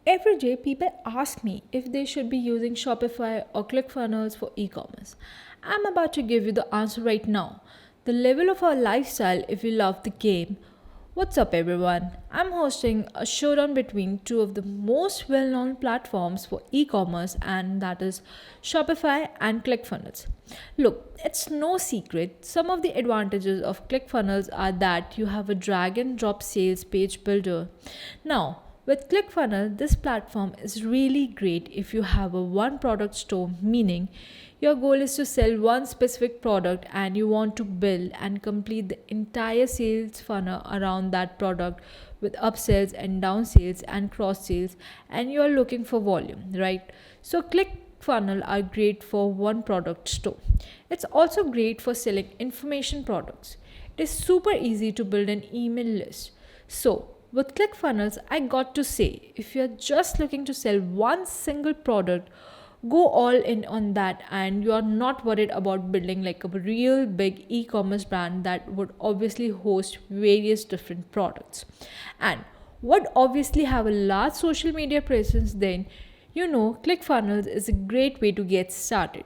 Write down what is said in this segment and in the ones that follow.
Every day, people ask me if they should be using Shopify or Clickfunnels for e commerce. I'm about to give you the answer right now. The level of our lifestyle if you love the game. What's up, everyone? I'm hosting a showdown between two of the most well known platforms for e commerce, and that is Shopify and Clickfunnels. Look, it's no secret. Some of the advantages of ClickFunnels are that you have a drag and drop sales page builder. Now, with ClickFunnels, this platform is really great if you have a one product store, meaning your goal is to sell one specific product and you want to build and complete the entire sales funnel around that product with upsells and downsales and cross sales, and you are looking for volume, right? So ClickFunnels are great for one product store. It's also great for selling information products. It is super easy to build an email list. So with ClickFunnels, I got to say, if you're just looking to sell one single product, go all in on that and you are not worried about building like a real big e-commerce brand that would obviously host various different products and would obviously have a large social media presence. Then ClickFunnels is a great way to get started,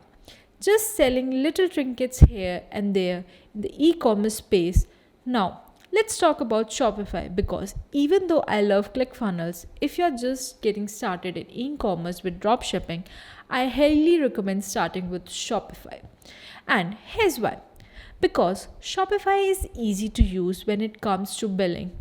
just selling little trinkets here and there in the e-commerce space. Now, let's talk about Shopify, because even though I love ClickFunnels, if you're just getting started in e-commerce with dropshipping, I highly recommend starting with Shopify. And here's why. Because Shopify is easy to use when it comes to billing.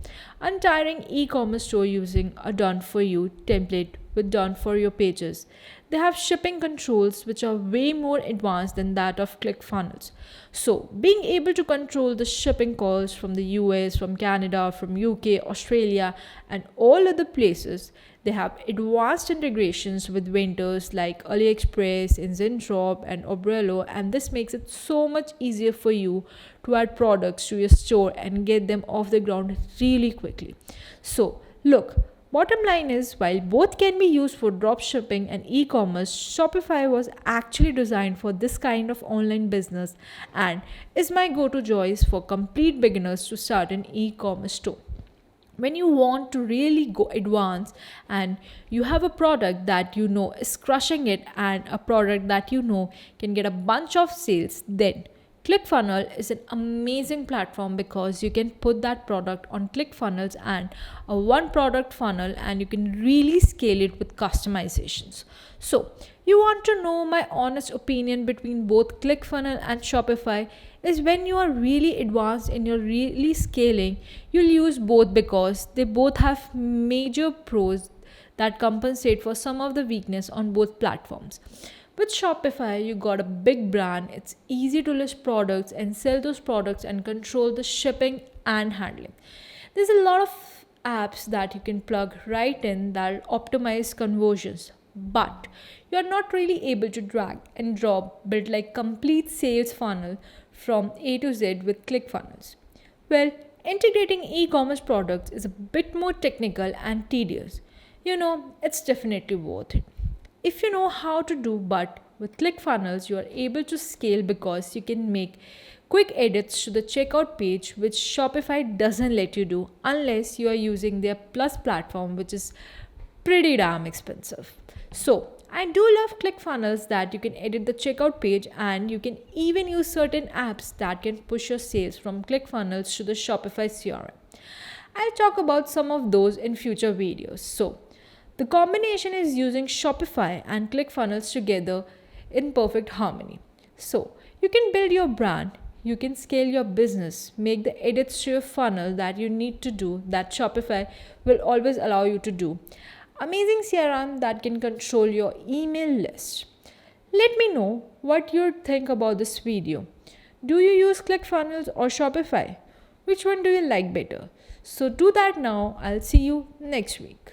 Untiring e-commerce store using a done for you template with done for your pages. They have shipping controls which are way more advanced than that of ClickFunnels. So, being able to control the shipping calls from the US, from Canada, from UK, Australia, and all other places, they have advanced integrations with vendors like AliExpress, Zintrop, and Obrello, and this makes it so much easier for you to add products to your store and get them off the ground really quickly. So, look, bottom line is, while both can be used for dropshipping and e-commerce, Shopify was actually designed for this kind of online business and is my go-to choice for complete beginners to start an e-commerce store. When you want to really go advanced and you have a product that you know is crushing it and a product that you know can get a bunch of sales, then ClickFunnels is an amazing platform because you can put that product on ClickFunnels and a one product funnel, and you can really scale it with customizations. So, you want to know my honest opinion between both ClickFunnels and Shopify is, when you are really advanced and you're really scaling, you'll use both because they both have major pros that compensate for some of the weakness on both platforms. With Shopify, you got a big brand, it's easy to list products and sell those products and control the shipping and handling. There's a lot of apps that you can plug right in that optimize conversions, but you're not really able to drag and drop, build like complete sales funnel from A to Z with ClickFunnels. Well, integrating e-commerce products is a bit more technical and tedious. It's definitely worth it if you know how to do. But with ClickFunnels, you are able to scale because you can make quick edits to the checkout page, which Shopify doesn't let you do unless you are using their Plus platform, which is pretty damn expensive. So, I do love ClickFunnels that you can edit the checkout page, and you can even use certain apps that can push your sales from ClickFunnels to the Shopify CRM. I'll talk about some of those in future videos. So, the combination is using Shopify and ClickFunnels together in perfect harmony. So, you can build your brand, you can scale your business, make the edits to your funnel that you need to do that Shopify will always allow you to do. Amazing CRM that can control your email list. Let me know what you think about this video. Do you use ClickFunnels or Shopify? Which one do you like better? So do that now. I'll see you next week.